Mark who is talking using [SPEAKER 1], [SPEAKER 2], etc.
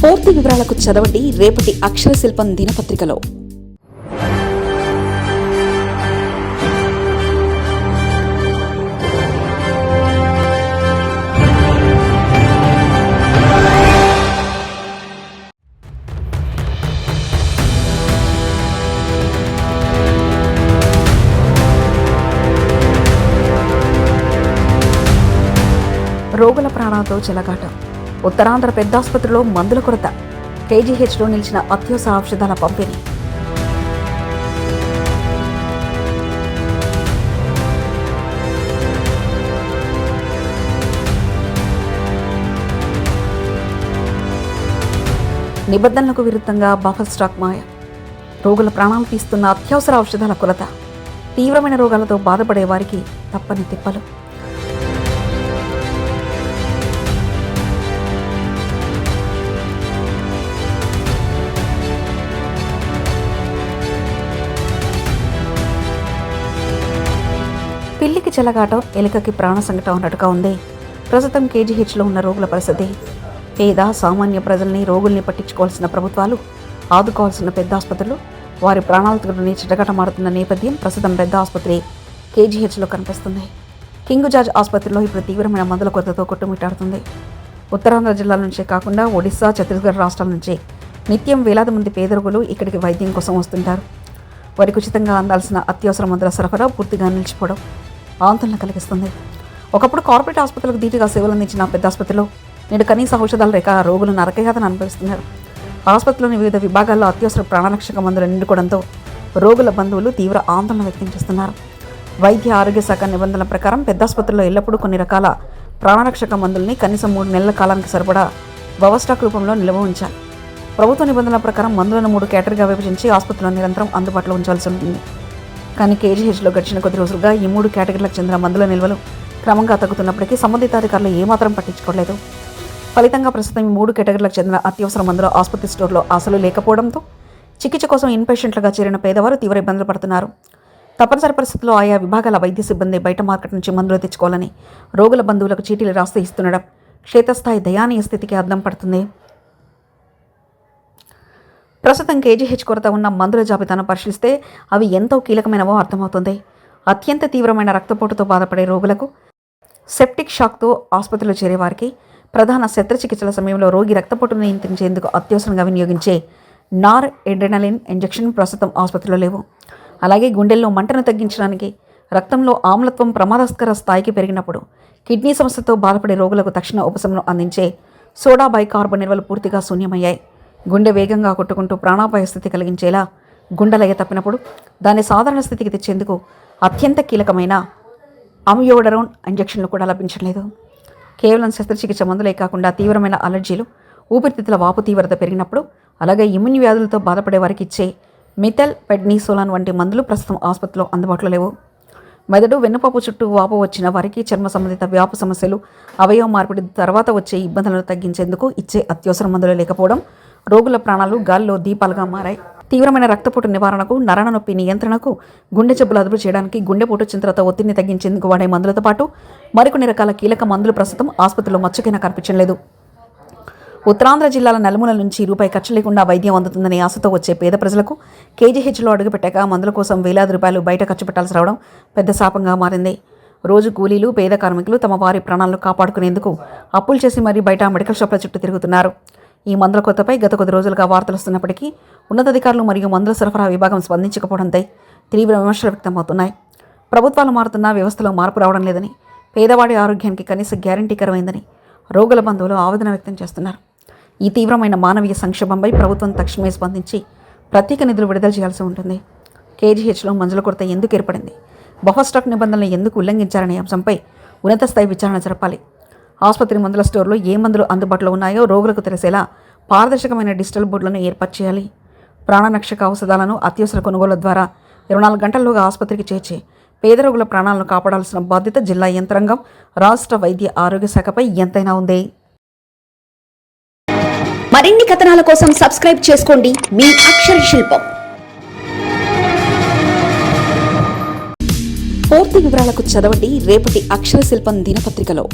[SPEAKER 1] పూర్తి వివరాలకు చదవండి రేపటి అక్షర శిల్పం దినపత్రికలో. రోగుల ప్రాణాలతో చెలగాటం. ఉత్తరాంధ్ర పెద్దాసుపత్రిలో మందుల కొరత. కేజీహెచ్లో నిలిచిన అత్యవసర ఔషధాల పంపిణీ. నిబంధనలకు విరుద్ధంగా బఫర్ స్టాక్ మాయ. రోగుల ప్రాణాలు తీస్తున్న అత్యవసర ఔషధాల కొరత. తీవ్రమైన రోగాలతో బాధపడే వారికి తప్పని తిప్పలు. పిల్లికి చెలగాటం, ఎలుకకి ప్రాణ సంకటం అన్నట్టుగా ఉంది ప్రస్తుతం కేజీహెచ్లో ఉన్న రోగుల పరిస్థితి. పేద సామాన్య ప్రజల్ని, రోగుల్ని పట్టించుకోవాల్సిన ప్రభుత్వాలు, ఆదుకోవాల్సిన పెద్ద ఆసుపత్రులు వారి ప్రాణాలతో చిటగటమారుతున్న నేపథ్యం ప్రస్తుతం పెద్ద ఆసుపత్రి కేజీహెచ్లో కనిపిస్తుంది. కింగ్ జార్జ్ ఆసుపత్రిలో ఇప్పుడు తీవ్రమైన మందుల కొరతతో కొట్టుమిట్టాడుతుంది. ఉత్తరాంధ్ర జిల్లాల నుంచే కాకుండా ఒడిశా, ఛత్తీస్గఢ్ రాష్ట్రాల నుంచి నిత్యం వేలాది మంది పేద రోగులు ఇక్కడికి వైద్యం కోసం వస్తుంటారు. వారికి ఉచితంగా అందాల్సిన అత్యవసర మందుల సరఫరా పూర్తిగా నిలిచిపోవడం ఆందోళన కలిగిస్తుంది. ఒకప్పుడు కార్పొరేట్ ఆసుపత్రులకు ధీటుగా సేవలు అందించిన పెద్ద ఆసుపత్రిలో నేడు కనీస ఔషధాలు లేక రోగులు నరకయాతన అనుభవిస్తున్నారు. ఆసుపత్రిలోని వివిధ విభాగాల్లో అత్యవసర ప్రాణరక్షక మందులు నిండుకోవడంతో రోగుల బంధువులు తీవ్ర ఆందోళన వ్యక్తం చేస్తున్నారు. వైద్య ఆరోగ్య శాఖ నిబంధనల ప్రకారం పెద్ద ఆసుపత్రిలో ఎల్లప్పుడూ కొన్ని రకాల ప్రాణరక్షక మందుల్ని కనీసం 3 నెలల కాలానికి సరిపడా బఫర్ స్టాక్ రూపంలో నిల్వ ఉంచాలి. ప్రభుత్వ నిబంధనల ప్రకారం మందులను 3 కేటగిరీగా విభజించి ఆసుపత్రిలో నిరంతరం అందుబాటులో ఉంచాల్సి ఉంటుంది. కానీ కేజీహెచ్లో గడిచిన కొద్ది రోజులుగా ఈ 3 కేటగిరీలకు చెందిన మందుల నిల్వలు క్రమంగా తగ్గుతున్నప్పటికీ సంబంధిత అధికారులు ఏమాత్రం పట్టించుకోలేదు. ఫలితంగా ప్రస్తుతం ఈ 3 కేటగిరీలకు చెందిన అత్యవసర మందులు ఆసుపత్రి స్టోర్లో అసలు లేకపోవడంతో చికిత్స కోసం ఇన్పేషెంట్లుగా చేరిన పేదవారు తీవ్ర ఇబ్బందులు పడుతున్నారు. తప్పనిసరి పరిస్థితుల్లో ఆయా విభాగాల వైద్య సిబ్బంది బయట మార్కెట్ నుంచి మందులు తెచ్చుకోవాలని రోగుల బంధువులకు చీటీలు రాస్తే ఇస్తుండడం క్షేత్రస్థాయి దయానీయ స్థితికి అద్దం పడుతుంది. ప్రస్తుతం కేజీహెచ్ కొరత ఉన్న మందుల జాబితాను పరిశీలిస్తే అవి ఎంతో కీలకమైనవో అర్థమవుతుంది. అత్యంత తీవ్రమైన రక్తపోటుతో బాధపడే రోగులకు, సెప్టిక్ షాక్తో ఆసుపత్రిలో చేరేవారికి, ప్రధాన శస్త్రచికిత్సల సమయంలో రోగి రక్తపోటును నియంత్రించేందుకు అత్యవసరంగా వినియోగించే నార్ ఎడ్రెనలిన్ ఇంజెక్షన్ ప్రస్తుతం ఆసుపత్రిలో లేవు. అలాగే గుండెల్లో మంటను తగ్గించడానికి, రక్తంలో ఆమ్లత్వం ప్రమాదకర స్థాయికి పెరిగినప్పుడు కిడ్నీ సమస్యతో బాధపడే రోగులకు తక్షణ ఉపశమనం అందించే సోడా బైకార్బన్ నిల్వలు పూర్తిగా శూన్యమయ్యాయి. గుండె వేగంగా కొట్టుకుంటూ ప్రాణాపాయ స్థితి కలిగించేలా గుండెలయ్య తప్పినప్పుడు దాన్ని సాధారణ స్థితికి తెచ్చేందుకు అత్యంత కీలకమైన అమియోడరోన్ ఇంజెక్షన్లు కూడా లభించలేదు. కేవలం శస్త్రచికిత్స మందులే కాకుండా తీవ్రమైన అలర్జీలు, ఊపిరితిత్తుల వాపు తీవ్రత పెరిగినప్పుడు, అలాగే ఇమ్యూన్ వ్యాధులతో బాధపడే వారికి ఇచ్చే మిథైల్ పెడ్నిసోలాన్ వంటి మందులు ప్రస్తుతం ఆసుపత్రిలో అందుబాటులో లేవు. మెదడు, వెన్నుపాపు చుట్టూ వాపు వచ్చిన వారికి చర్మ సంబంధిత వ్యాపు సమస్యలు, అవయవ మార్పిడి తర్వాత వచ్చే ఇబ్బందులను తగ్గించేందుకు ఇచ్చే అత్యవసర మందులు లేకపోవడం రోగుల ప్రాణాలు గాల్లో దీపాలుగా మారాయి. తీవ్రమైన రక్తపోటు నివారణకు, నరాల నొప్పి నియంత్రణకు, గుండె జబ్బులు అదుపు చేయడానికి, గుండెపోటు చింతలతో ఒత్తిడిని తగ్గించేందుకు వాడే మందులతో పాటు మరికొన్ని రకాల కీలక మందులు ప్రస్తుతం ఆసుపత్రిలో మచ్చుకైనా కనిపించలేదు. ఉత్తరాంధ్ర జిల్లాల నలుమూలల నుంచి రూపాయి ఖర్చు లేకుండా వైద్యం అందుతుందనే ఆశతో వచ్చే పేద ప్రజలకు కేజీహెచ్లో అడుగుపెట్టాక మందుల కోసం వేలాది రూపాయలు బయట ఖర్చు పెట్టాల్సి రావడం పెద్ద శాపంగా మారింది. రోజు కూలీలు, పేద కార్మికులు తమ వారి ప్రాణాలను కాపాడుకునేందుకు అప్పులు చేసి మరీ బయట మెడికల్ షాప్ల చుట్టూ తిరుగుతున్నారు. ఈ మందుల కొరతపై గత కొద్ది రోజులుగా వార్తలు వస్తున్నప్పటికీ ఉన్నతాధికారులు మరియు మందుల సరఫరా విభాగం స్పందించకపోవడంతో తీవ్ర విమర్శలు వ్యక్తమవుతున్నాయి. ప్రభుత్వాలు మారుతున్నా వ్యవస్థలో మార్పు రావడం లేదని, పేదవాడి ఆరోగ్యానికి కనీస గ్యారంటీకరమైందని రోగుల బంధువులు ఆవేదన వ్యక్తం చేస్తున్నారు. ఈ తీవ్రమైన మానవీయ సంక్షోభంపై ప్రభుత్వం తక్షణమే స్పందించి ప్రత్యేక నిధులు విడుదల చేయాల్సి ఉంటుంది. కేజీహెచ్లో మందుల కొరత ఎందుకు ఏర్పడింది, బఫర్ స్టాక్ నిబంధనలు ఎందుకు ఉల్లంఘించారనే అంశంపై ఉన్నత స్థాయి విచారణ జరపాలి. ఆసుపత్రి మందుల స్టోర్లో ఏ మందులు అందుబాటులో ఉన్నాయో రోగులకు తెలిసేలా పారదర్శకమైన డిజిటల్ బోర్డులను ఏర్పాటు చేయాలి. ప్రాణరక్షక ఔషధాలను అత్యవసర కొనుగోలు ద్వారా 24 గంటల్లోగా ఆసుపత్రికి చేర్చి పేద రోగుల ప్రాణాలను కాపాడాల్సిన బాధ్యత జిల్లా యంత్రాంగం, రాష్ట్ర వైద్య ఆరోగ్య శాఖపై ఎంతైనా ఉంది.
[SPEAKER 2] మరిన్ని కథనాల కోసం సబ్స్క్రైబ్ చేసుకోండి మీ అక్షర శిల్పం.
[SPEAKER 1] పూర్తి వివరాలకు చదవండి రేపటి అక్షర శిల్పం దినపత్రికలో.